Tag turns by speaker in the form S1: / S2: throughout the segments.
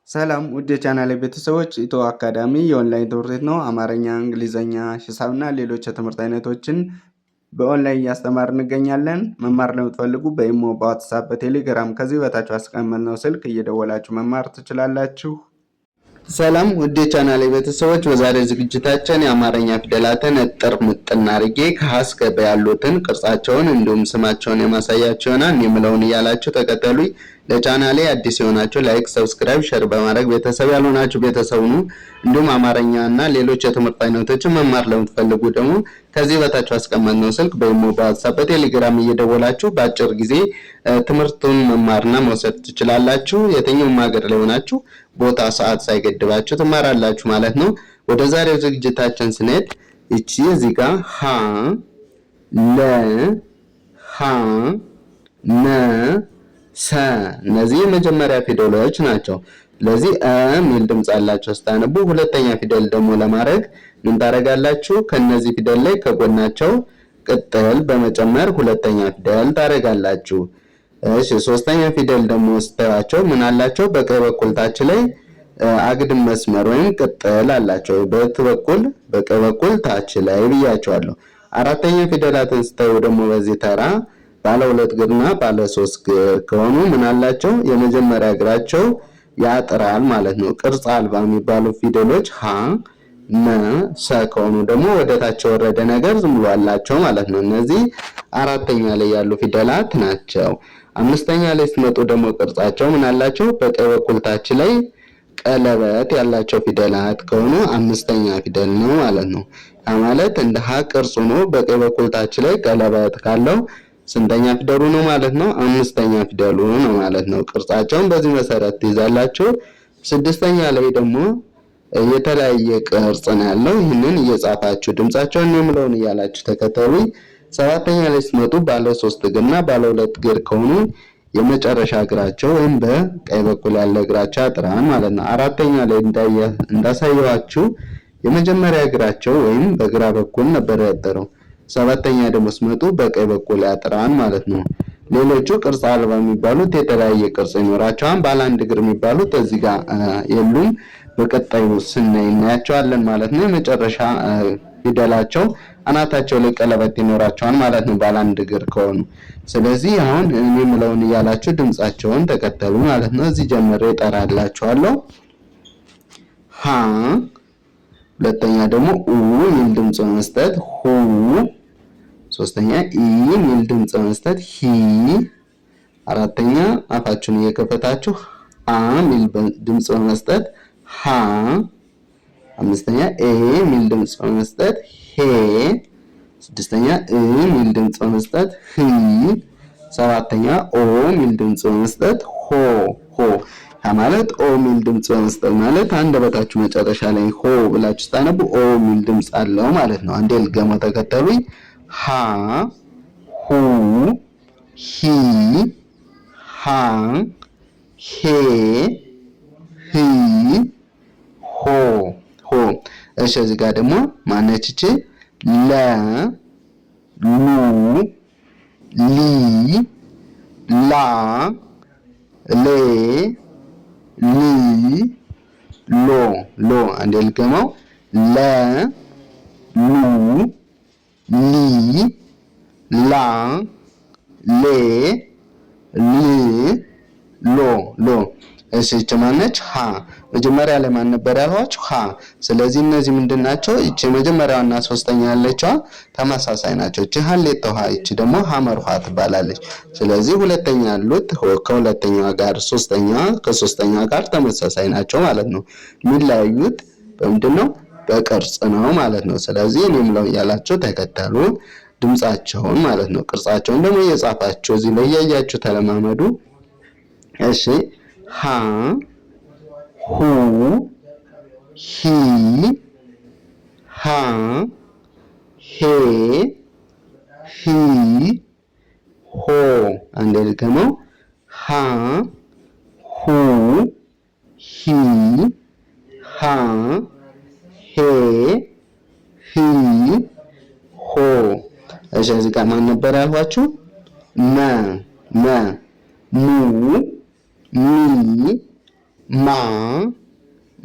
S1: ሰላም ውድ የቻናሌ ቤተሰቦች፣ ኢትዮ አካዳሚ የኦንላይን ትምህርት ቤት ነው። አማርኛ፣ እንግሊዘኛ፣ ሂሳብና ሌሎች የትምህርት አይነቶችን በኦንላይን እያስተማር እንገኛለን። መማር ለምትፈልጉ በኢሞ፣ በዋትሳፕ፣ በቴሌግራም ከዚህ በታች አስቀመጥነው ስልክ እየደወላችሁ መማር ትችላላችሁ። ሰላም ውድ የቻናሌ ቤተሰቦች፣ በዛሬ ዝግጅታችን የአማርኛ ፊደላትን እጥር ምጥን አድርጌ ከሀ እስከ ፐ ያሉትን ቅርጻቸውን እንዲሁም ስማቸውን የማሳያችሁ ይሆናል። የምለውን እያላችሁ ተከተሉኝ። ለቻናሌ አዲስ የሆናችሁ ላይክ፣ ሰብስክራይብ፣ ሼር በማድረግ ቤተሰብ ያልሆናችሁ ቤተሰብ ሁኑ። እንዲሁም አማርኛ እና ሌሎች የትምህርት አይነቶችን መማር ለምትፈልጉ ደግሞ ከዚህ በታች አስቀመጥነው ስልክ በኢሞ፣ በዋትስአፕ፣ በቴሌግራም እየደወላችሁ በአጭር ጊዜ ትምህርቱን መማርና መውሰድ ትችላላችሁ። የትኛውም ሀገር ላይ ሆናችሁ ቦታ ሰዓት ሳይገድባችሁ ትማራላችሁ ማለት ነው። ወደ ዛሬው ዝግጅታችን ስንሄድ እቺ እዚህ ጋር ሀ ለ ሀ ነ ሰ እነዚህ የመጀመሪያ ፊደሎች ናቸው። ስለዚህ ሚል ድምጽ አላቸው ስታነቡ። ሁለተኛ ፊደል ደግሞ ለማድረግ ምን ታረጋላችሁ? ከነዚህ ፊደል ላይ ከጎናቸው ቅጥል በመጨመር ሁለተኛ ፊደል ታረጋላችሁ። እሺ ሶስተኛ ፊደል ደግሞ ስታያቸው ምን አላቸው? በቀኝ በኩል ታች ላይ አግድም መስመር ወይም ቅጥል አላቸው። በቀኝ በኩል ታች ላይ ብያቸዋለሁ። አራተኛ ፊደላትን ስታዩ ደግሞ በዚህ ተራ ባለ ሁለት እግርና ባለ ሶስት እግር ከሆኑ ምን አላቸው? የመጀመሪያ እግራቸው ያጥራል ማለት ነው። ቅርጽ አልባ የሚባሉ ፊደሎች ሀ ነ ሰ ከሆኑ ደግሞ ወደ ታች የወረደ ነገር ዝም ብሎ አላቸው ማለት ነው። እነዚህ አራተኛ ላይ ያሉ ፊደላት ናቸው። አምስተኛ ላይ ሲመጡ ደግሞ ቅርጻቸው ምን አላቸው? በቀኝ በኩል ታች ላይ ቀለበት ያላቸው ፊደላት ከሆኑ አምስተኛ ፊደል ነው ማለት ነው። ያ ማለት እንደ ሀ ቅርጹ ነው። በቀኝ በኩል ታች ላይ ቀለበት ካለው ስንተኛ ፊደሉ ነው ማለት ነው? አምስተኛ ፊደሉ ነው ማለት ነው። ቅርጻቸውን በዚህ መሰረት ትይዛላችሁ። ስድስተኛ ላይ ደግሞ የተለያየ ቅርጽ ነው ያለው። ይህንን እየጻፋችሁ ድምጻቸውን የምለውን እያላችሁ ተከተሉ። ሰባተኛ ላይ ሲመጡ ባለ ሶስት እግርና ባለ ሁለት እግር ከሆኑ የመጨረሻ እግራቸው ወይም በቀኝ በኩል ያለ እግራቸው ያጥራል ማለት ነው። አራተኛ ላይ እንዳሳየኋችሁ የመጀመሪያ እግራቸው ወይም በግራ በኩል ነበር ያጠረው። ሰባተኛ ደግሞ ሲመጡ በቀኝ በኩል ያጥራል ማለት ነው። ሌሎቹ ቅርጽ አልባ የሚባሉት የተለያየ ቅርጽ ይኖራቸዋል። ባለ አንድ እግር የሚባሉት እዚህ ጋር የሉም። በቀጣዩ ስናይ እናያቸዋለን ማለት ነው። የመጨረሻ ፊደላቸው አናታቸው ላይ ቀለበት ይኖራቸዋል ማለት ነው ባለ አንድ እግር ከሆኑ። ስለዚህ አሁን እኔ የምለውን እያላችሁ ድምጻቸውን ተከተሉ ማለት ነው። እዚህ ጀምሬ እጠራላችኋለሁ። ሀ ሁለተኛ ደግሞ ኡ የሚል ድምጽ በመስጠት ሁ፣ ሶስተኛ ኢ የሚል ድምጽ በመስጠት ሂ፣ አራተኛ አፋችሁን እየከፈታችሁ አ የሚል ድምጽ በመስጠት ሀ፣ አምስተኛ ኤ የሚል ድምጽ በመስጠት ሄ፣ ስድስተኛ እ የሚል ድምጽ በመስጠት ህ፣ ሰባተኛ ኦ የሚል ድምጽ በመስጠት ሆ ሆ። ማለት ኦ የሚል ድምጽ በመስጠት ማለት አንደበታችሁ መጨረሻ ላይ ሆ ብላችሁ ስታነቡ ኦ የሚል ድምጽ አለው ማለት ነው። አንዴ ልገመው፣ ተከተሉኝ። ሀ ሁ ሂ ሃ ሄ ህ ሆ ሆ። እሺ እዚህ ጋር ደግሞ ማነች እቺ? ለ ሉ ሊ ላ ሌ ሊ ሎ ሎ። አንዴ ልገመው። ለ ሉ ሊ ላ ሌ ል ሎ ሎ። እሺ እቺ ማነች? ሀ። መጀመሪያ ላይ ማን ነበር ያልኋችሁ? ሀ። ስለዚህ እነዚህ ምንድናቸው? እቺ መጀመሪያውና ሶስተኛ ያለችዋ ተመሳሳይ ናቸው። እቺ ሀሌታ ውሃ፣ እቺ ደግሞ ሐመር ውሃ ትባላለች። ስለዚህ ሁለተኛ ያሉት ከሁለተኛዋ ጋር ሶስተኛዋ ከሶስተኛዋ ጋር ተመሳሳይ ናቸው ማለት ነው። የሚለያዩት በምንድነው? በቅርጽ ነው ማለት ነው። ስለዚህ እኔ የምለው ያላችሁ ተከተሉ ድምጻቸውን ማለት ነው። ቅርጻቸውን ደግሞ እየጻፋችሁ እዚህ ላይ ያያችሁ ተለማመዱ። እሺ ሀ ሁ ሂ ሃ ሄ ሂ ሆ። አንዴ ልገመው። ሀ ሁ ሂ ሃ ሄ ሂ ሆ። እሺ እዚህ ጋር ማን ነበር ያልኋችሁ? መ ሙ ሚ ማ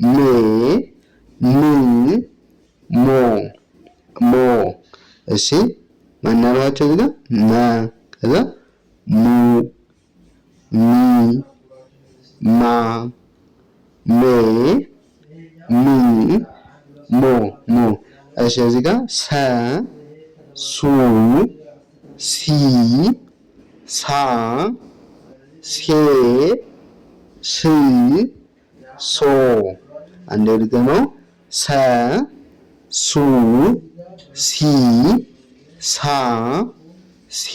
S1: ሜ ም ሞ ሞ። እሺ ማናባቸው እዚህ ጋር መ ከዛ ሙ ሚ ማ ሜ ሚ ሞ ሞ። እሺ እዚህ ጋር ሰ ሱ ሲ ሳ ሴ ስ ሶ። አንዴ ድገመው። ሰ ሱ ሲ ሳ ሴ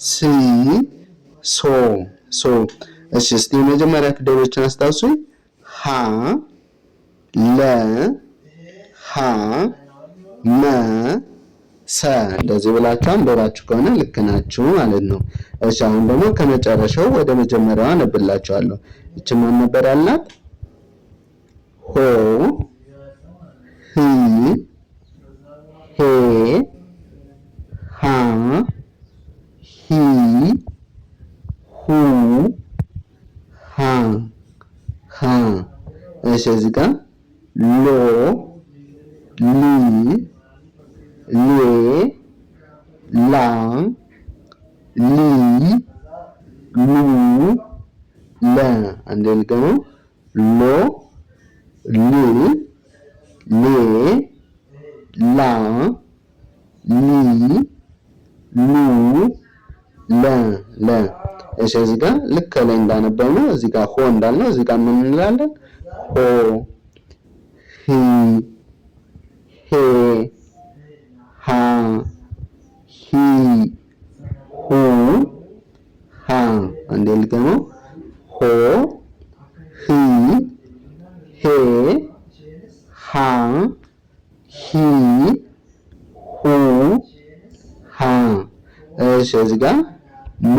S1: ስ ሶ ሶ። እሺ እስቲ የመጀመሪያ ፊደሎችን አስታውሱኝ። ሀ ለ ሀ መ ሰ። እንደዚህ ብላችሁ አንብባችሁ ከሆነ ልክ ናችሁ ማለት ነው። እሺ አሁን ደግሞ ከመጨረሻው ወደ መጀመሪያዋ አነብላችኋለሁ። እቺ ማን ነበር ያልናት? ሆ ህ ሄ ሃ ሂ ሁ ሃ ሃ። እሺ እዚህ ጋር ሎ ሊ ሌ ላ ሊ ሉ ለ። አንዴ ልገመው። ሎ ል ሌ ላ ሊ ሉ ለ ለ። እሺ እዚህ ጋር ልክ ላይ እንዳነበብነው እዚህ ጋር ሆ እንዳልነው እዚህ ጋር ምን እንላለን? ሆ ሂ ሄ ሃ ሂ ሁ ሃ። አንዴ ልገመው። ሆ ሂ ሄ ሃ ሂ ሁ ሃ። እሺ እዚህ ጋር ሞ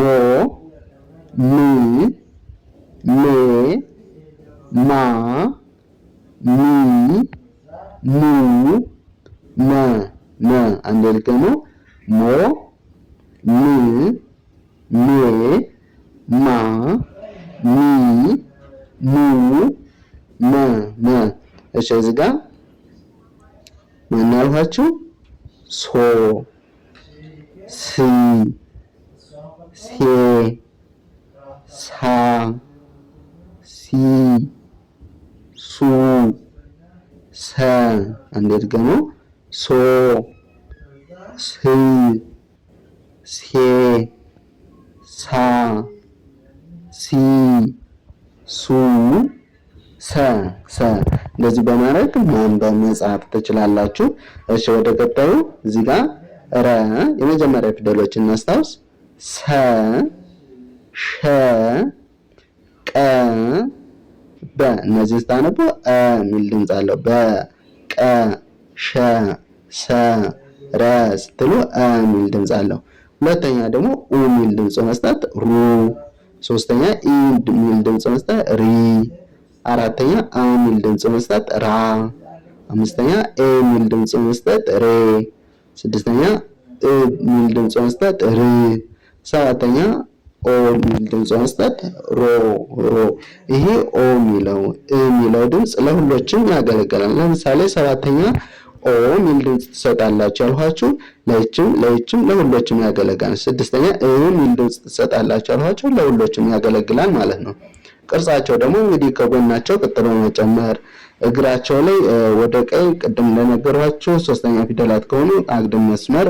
S1: ም ሜ ማ ሚ ሙ መ መ። አንዴ ልገመው። ሞ ም ሜ ማ ሚ ሙ መ መ። እሺ እዚህ ጋር ማን ያልኋችሁ? ሶ ሲ ሴ ሳ ሲ ሱ ሰ። አንዴ ድገመው። ሶ ስ ሴ ሳ ሲ ሱ ሰ ሰ። እንደዚህ በማድረግ ማንበብ መጻፍ ትችላላችሁ። እሺ ወደ ቀጣዩ እዚህ ጋር ረ የመጀመሪያ ፊደሎችን እናስታውስ። ሰ ሸ ቀ በ። እነዚህ ስታነቡ የሚል ድምፅ አለው። በ ቀ ሸ ሰ ረ ስትሉ የሚል ድምፅ አለው። ሁለተኛ ደግሞ ኡ የሚል ድምፅ መስጠት ሩ። ሶስተኛ ኢ የሚል ድምፅ መስጠት ሪ። አራተኛ አ የሚል ድምፅ መስጠት ራ። አምስተኛ ኤ የሚል ድምፅ መስጠት ሬ። ስድስተኛ እ የሚል ድምፅ መስጠት ር። ሰባተኛ ኦ የሚል ድምፅ መስጠት ሮ ሮ። ይሄ ኦ የሚለው የሚለው ድምፅ ለሁሎችም ያገለግላል። ለምሳሌ ሰባተኛ ኦ የሚል ድምፅ ትሰጣላችሁ ያልኋችሁ ለይችም ለሁሎችም ያገለግላል። ስድስተኛ እ የሚል ድምፅ ትሰጣላችሁ ያልኋችሁ ለሁሎችም ያገለግላል ማለት ነው። ቅርጻቸው ደግሞ እንግዲህ ከጎናቸው ቅጥል በመጨመር እግራቸው ላይ ወደ ቀኝ ቅድም እንደነገርኳችሁ ሶስተኛ ፊደላት ከሆኑ አግድም መስመር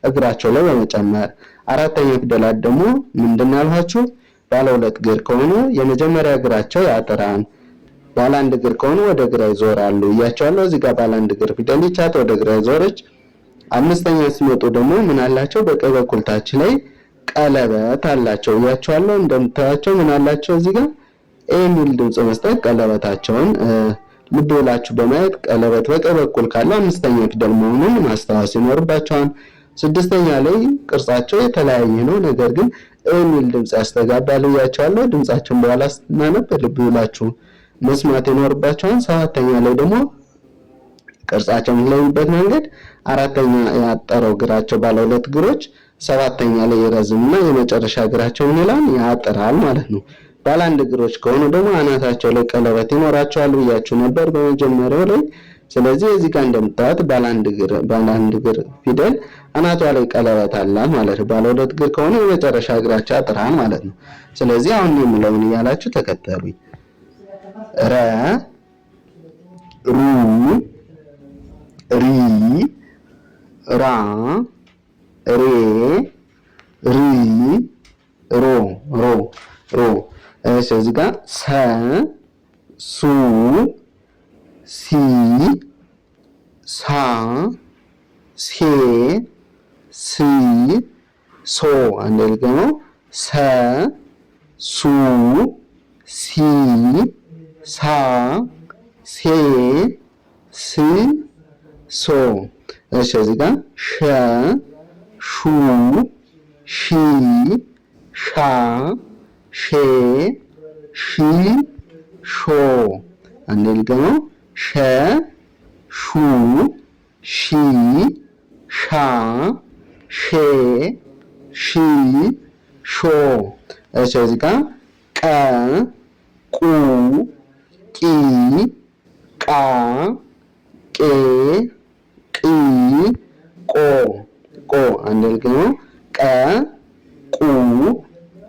S1: እግራቸው ላይ በመጨመር፣ አራተኛ ፊደላት ደግሞ ምንድን ያልኋችሁ ባለ ሁለት እግር ከሆኑ የመጀመሪያ እግራቸው ያጥራል። ባለ አንድ እግር ከሆኑ ወደ ግራ ይዞራሉ እያቸዋለሁ። እዚህ ጋር ባለ አንድ እግር ፊደል ይቻት ወደ ግራ ይዞረች። አምስተኛ ሲመጡ ደግሞ ምን አላቸው? በቀኝ በኩል ታች ላይ ቀለበት አላቸው እያቸዋለሁ። እንደምታያቸው ምን አላቸው? እዚህ ጋር ኤ የሚል ድምፅ መስጠት ቀለበታቸውን ልብ ብላችሁ በማየት ቀለበት በቀኝ በኩል ካለ አምስተኛ ፊደል መሆኑን ማስታወስ ይኖርባቸዋል። ስድስተኛ ላይ ቅርጻቸው የተለያየ ነው፣ ነገር ግን የሚል ድምፅ ያስተጋባል እያቸዋለሁ። ድምፃቸውን በኋላ ስናነብ ልብ ብላችሁ መስማት ይኖርባቸዋል። ሰባተኛ ላይ ደግሞ ቅርጻቸው የሚለዩበት መንገድ አራተኛ ያጠረው እግራቸው ባለ ሁለት እግሮች ሰባተኛ ላይ ይረዝምና የመጨረሻ እግራቸው ምን ይላል? ያጥራል ማለት ነው። ባለ አንድ እግሮች ከሆኑ ደግሞ አናታቸው ላይ ቀለበት ይኖራቸዋል ብያችሁ ነበር በመጀመሪያው ላይ። ስለዚህ እዚህ ጋር እንደምታዩት ባለ አንድ እግር ፊደል አናቷ ላይ ቀለበት አላት ማለት ነው። ባለ ሁለት እግር ከሆነ የመጨረሻ እግራቸው ያጥራል ማለት ነው። ስለዚህ አሁን የምለውን እያላችሁ ተከተሉኝ። ረ ሩ ሪ ራ ሬ ሪ ሮ ሮ ሮ። እሺ እዚህ ጋር ሰ ሱ ሲ ሳ ሴ ሲ ሶ። አንድ ደግሞ ሰ ሱ ሲ ሳ ሴ ስ ሶ። እሺ እዚህ ጋር ሸ ሹ ሺ ሻ ሼ ሺ ሾ። አንድ ደግሞ ሸ ሹ ሺ ሻ ሼ ሺ ሾ። እሺ እዚህ ጋር ቀ ቁ ቂ ቃ ቄ ቂ ቆ ቆ። አንድ ደግሞ ቀ ቁ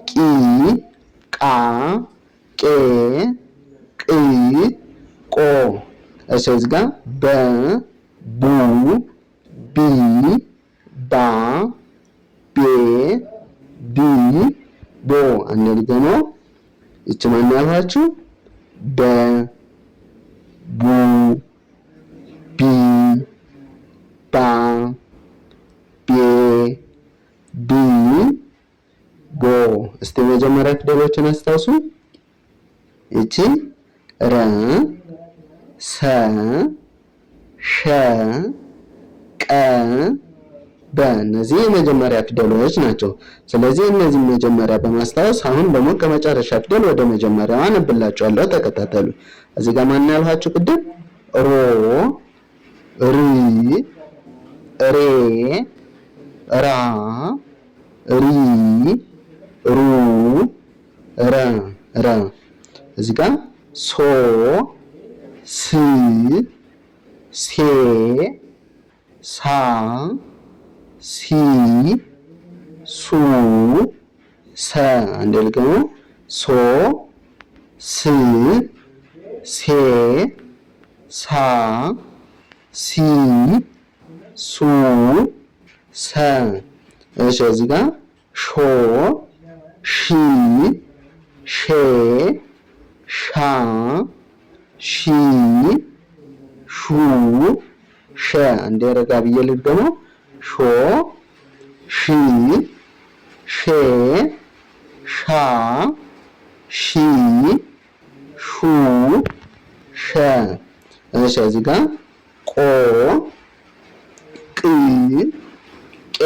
S1: ቂ ቃ ቄ ቅ ቆ። እሺ እዚህ ጋር በ ቡ ቢ ባ ቤ ቢ ቦ። አንድ ደግሞ እቺ ማን ያልኋችሁ በ ቡ ቢ ባ ቤ ቢ ቦ። እስቲ መጀመሪያ ፊደሎችን አስታውሱ። እቺ ረ ሰ ሸ ቀ በ። እነዚህ የመጀመሪያ ፊደሎች ናቸው። ስለዚህ እነዚህ መጀመሪያ በማስታወስ አሁን ደግሞ ከመጨረሻ ፊደል ወደ መጀመሪያው አነብላችኋለሁ። ተከታተሉ። እዚህ ጋር ማን ያልኋችሁ ቅድም ሮ ሪ ሬ ራ ሪ ሩ ረ ረ። እዚህ ጋር ሶ ስ ሴ ሳ ሲ ሱ ሰ። አንድ ደግሞ ሶ ስ ሴ ሳ ሲ ሱ ሰ። እሺ እዚህ ጋር ሾ ሺ ሼ ሻ ሺ ሹ ሸ። አንዴ ረጋ ብዬ ልድገመው። ሾ ሺ ሼ ሻ ሺ ሹ ሸ። እሺ እዚህ ጋር ቆ ቅ ቄ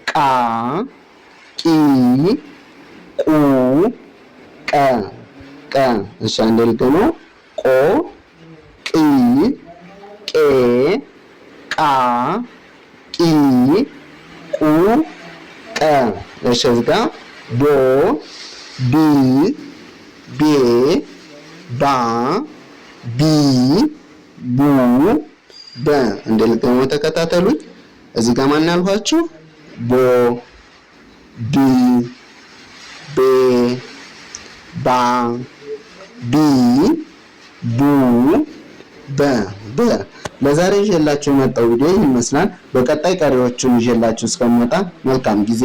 S1: ቃ ቂ ቁ ቀ ቀ። እሺ አንዴ ልድገመው። ቆ ቅ ቄ ቃ ቂ ቁ ቀ። እሺ እዚህ ጋር ቦ ቢ ቤ ባ ቢ ቡ በ። እንደ ልድገመው ተከታተሉኝ። እዚህ ጋር ማን ያልኋችሁ ቦ ቢ ቤ ባ ቢ ቡ በ በ። ለዛሬ ይዤላችሁ የመጣው ቪዲዮ ይመስላል። በቀጣይ ቀሪዎቹን ይዤላችሁ እስከምመጣ መልካም ጊዜ